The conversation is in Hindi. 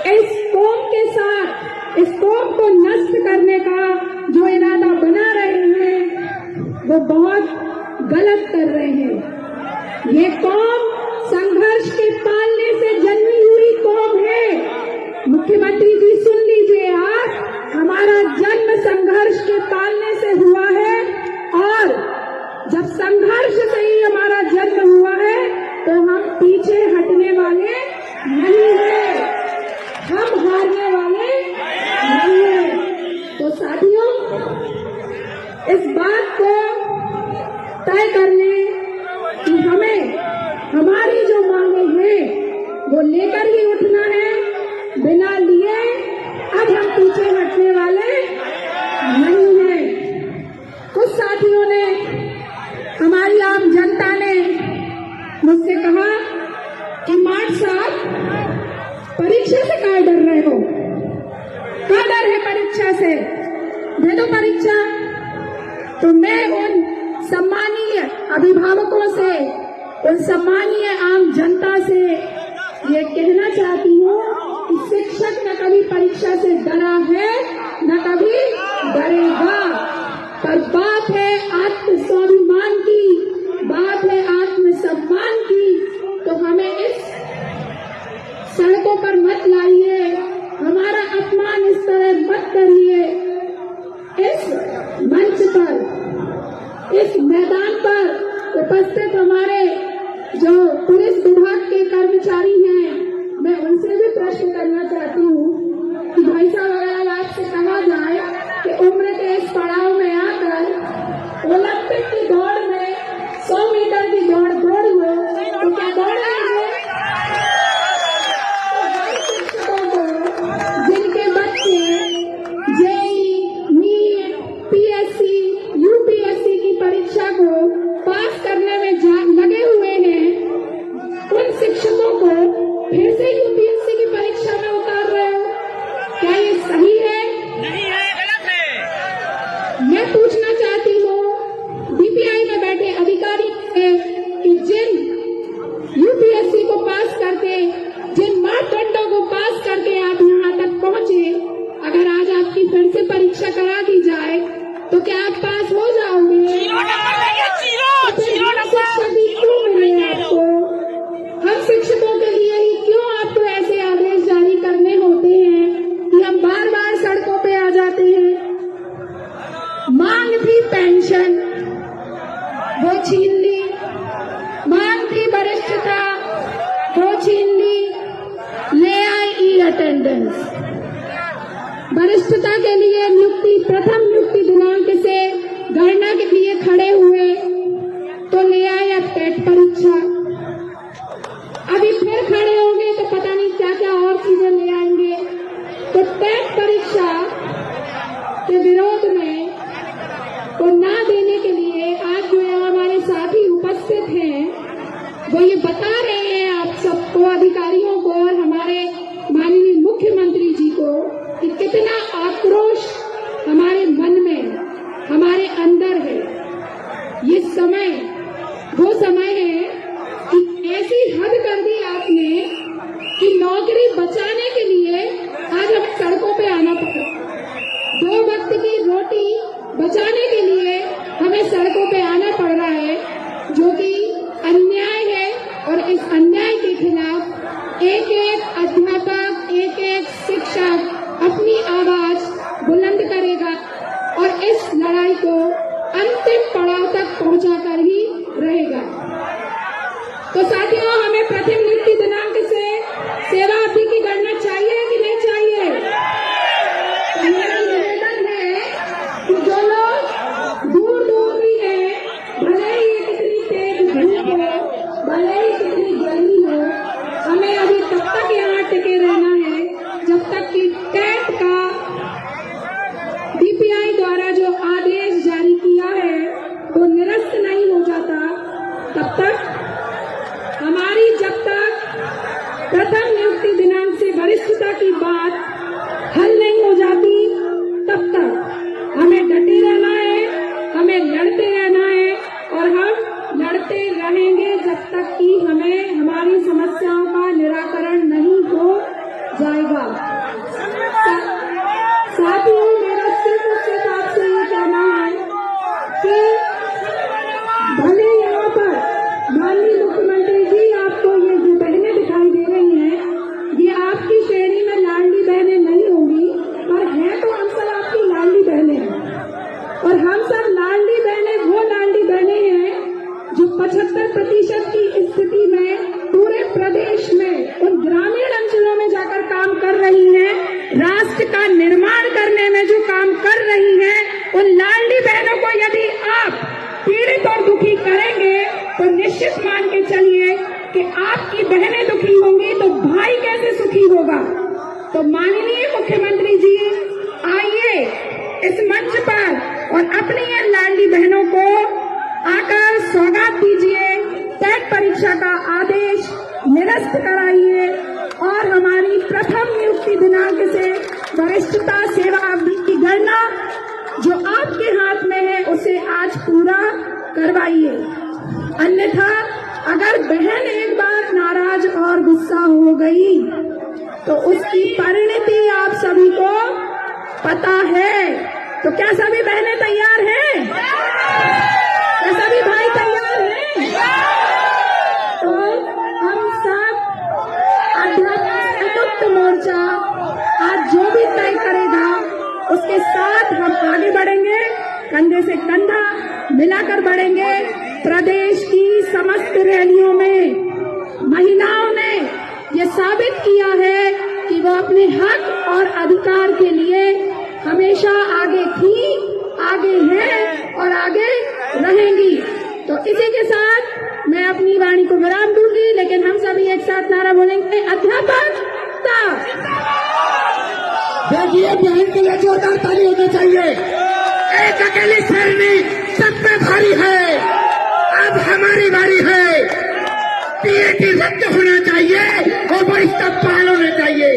इस कौम के साथ इस कौम को नष्ट करने का जो इरादा बना रहे हैं वो बहुत गलत कर रहे हैं। ये कौम संघर्ष के पालने से जन्मी हुई कौम है। मुख्यमंत्री जी सुन लीजिए, आज हमारा जन्म संघर्ष के पालने से हुआ है और जब संघर्ष से ही हमारा जन्म हुआ है तो हम पीछे हटने वाले नहीं हैं, हम हारने वाले नहीं हैं। तो साथियों, इस बात को तय कर लें कि हमें हमारी जो मांगे हैं वो लेकर ही उठना है, बिना लिए अब हम पीछे हटने वाले नहीं हैं। कुछ साथियों ने, हमारी आम जनता ने मुझसे कहा कि मार्च साहब परीक्षा से क्या डर रहे हो, क्या डर है परीक्षा से, दे दो परीक्षा। तो मैं उन सम्मानीय अभिभावकों से, उन सम्मानीय आम जनता से ये कहना चाहती हूँ कि शिक्षक न कभी परीक्षा से डरा है न कभी डरेगा, पर बात है आत्मस्वाभिमान की, बात है आत्मसम्मान की। तो हमें इस सड़कों पर मत लाइए, हमारा अपमान इस तरह मत करिए। इस मंच पर, इस मैदान पर उपस्थित हमारे जो पुलिस विभाग के कर्मचारी हैं, मैं उनसे भी प्रश्न करना चाहती हूँ कि भाई साहब, अगर आपसे कहा जाए कि उम्र के इस पड़ाव में आकर ओलंपिक की दौड़ में 100 मीटर की दौड़ दौड़ लो तो क्या दौड़ लेंगे? शिक्षकों को जिनके बच्चे जेईई, नीट, पीएससी, यूपीएससी की परीक्षा को पास करने में लगे हुए हैं, उन शिक्षकों को फिर से यूपीएससी की परीक्षा में उतार रहे हो, क्या ये सही है? नहीं है, गलत है। मैं पूछना चाहती हूँ डीपीआई में बैठे अधिकारी से कि जिन यूपीएससी को पास करके, जिन मापदंडों को पास करके आप यहाँ तक पहुँचे, अगर आज आपकी फिर से परीक्षा करा दी जाए तो क्या आप पास हो जाओगे? क्यों मिले आपको? हम शिक्षकों के लिए ही क्यों आपको ऐसे आदेश जारी करने होते हैं कि हम बार बार सड़कों पे आ जाते हैं? मांग थी पेंशन, वो छीन ली, मांग थी वरिष्ठता, वो छीन ली, ले आई ई अटेंडेंस। वरिष्ठता के लिए नियुक्ति, प्रथम नियुक्ति दिनांक से गणना के लिए खड़े हुए तो ले आए अब टेट परीक्षा, अभी फिर खड़े होंगे तो पता नहीं क्या क्या और चीजें ले आएंगे। तो टेट परीक्षा के विरोध में को ना देने के लिए आज जो हमारे साथी उपस्थित हैं वो ये बता रहे हैं आप सबको, अधिकारियों को और हमारे माननीय मुख्यमंत्री जी को, कि कितना आक्रोश हमारे मन में, हमारे अंदर है। ये समय वो समय है कि ऐसी हद कर दी आपने कि नौकरी बचाने के लिए आज हमें सड़कों पे आना पड़ा, 2 वक्त की रोटी बचाने के लिए हमें सड़कों पे आना पड़ रहा है, जो कि अन्याय है। और इस अन्याय के खिलाफ एक एक अध्यापक, एक एक शिक्षक अपनी आवाज बुलंद करेगा और इस लड़ाई को अंतिम पड़ाव तक पहुंचाकर ही रहेगा। तो साथियों, हमें प्रथम नियुक्ति दिनांक से सेवा अवधि की गणना चाहिए कि नहीं चाहिए? मेरा निवेदन है कि जो लोग दूर दूर भी हैं, भले ही कितनी तेज धूप हो, भले ही कितनी गर्मी हो, हमें अभी तब तक यहाँ टिके रहना है जब तक कि टेट का डीपीआई द्वारा जो आदेश जारी किया है वो निरस्त नहीं हो जाता। तब तक हमारी, जब तक प्रथम नियुक्ति दिनांक से वरिष्ठता की बात हल नहीं हो जाती, तब तक हमें डटे रहना है, हमें लड़ते रहना है और हम लड़ते रहेंगे जब तक कि हमें हमारी समस्याओं का निराकरण नहीं हो जाएगा। साथियों, मेरा सिर्फ और सिर्फ आपसे ये कहना है कि भले यहाँ पर माननीय मुख्यमंत्री जी आपको ये जो बहनें दिखाई दे रही हैं, ये आपकी श्रेणी में लाडली बहनें नहीं होंगी, पर हैं तो हम सब आपकी लाडली बहनें हैं। और हम सब लाडली बहनें वो लाडली बहनें हैं जो 75% की स्थिति में पूरे प्रदेश में उन ग्रामीण अंचलों में जाकर काम कर रही हैं, राष्ट्र का निर्माण करने में जो काम कर रही हैं, उन लाडली बहनों को यदि आप पीड़ित और दुखी करेंगे तो निश्चित मान के चलिए कि आपकी बहनें दुखी होंगी तो भाई कैसे सुखी होगा। तो माननीय मुख्यमंत्री जी, आइए इस मंच पर और अपनी इन लाडली बहनों को आकर सौगात दीजिए, टेट परीक्षा का आदेश निरस्त कराइए और हमारी प्रथम नियुक्ति दिनांक से वरिष्ठता सेवा अवधि की गणना जो आपके हाथ में है उसे आज पूरा करवाइए। अन्यथा अगर बहन एक बार नाराज और गुस्सा हो गई तो उसकी परिणति आप सभी को पता है। तो क्या सभी बहनें तैयार हैं? क्या सभी भाई तैयार हैं? तो हम सब अध्यापक संयुक्त मोर्चा आज जो भी तय करेगा उसके साथ हम आगे बढ़ेंगे, कंधे से कंधा मिलाकर बढ़ेंगे। प्रदेश की समस्त रैलियों में महिलाओं ने ये साबित किया है कि वो अपने हक और अधिकार के लिए हमेशा आगे थी, आगे है और आगे रहेंगी। तो इसी के साथ मैं अपनी वाणी को विराम दूंगी, लेकिन हम सभी एक साथ नारा बोलेंगे, अध्यापकता। देखिए, बहन के लिए जोरदार ताली होनी चाहिए। एक अकेली शेरनी सब पे भारी है। अब हमारी बारी है। पीएटी रद्द होना चाहिए और वरिष्ठता बहाल होना चाहिए।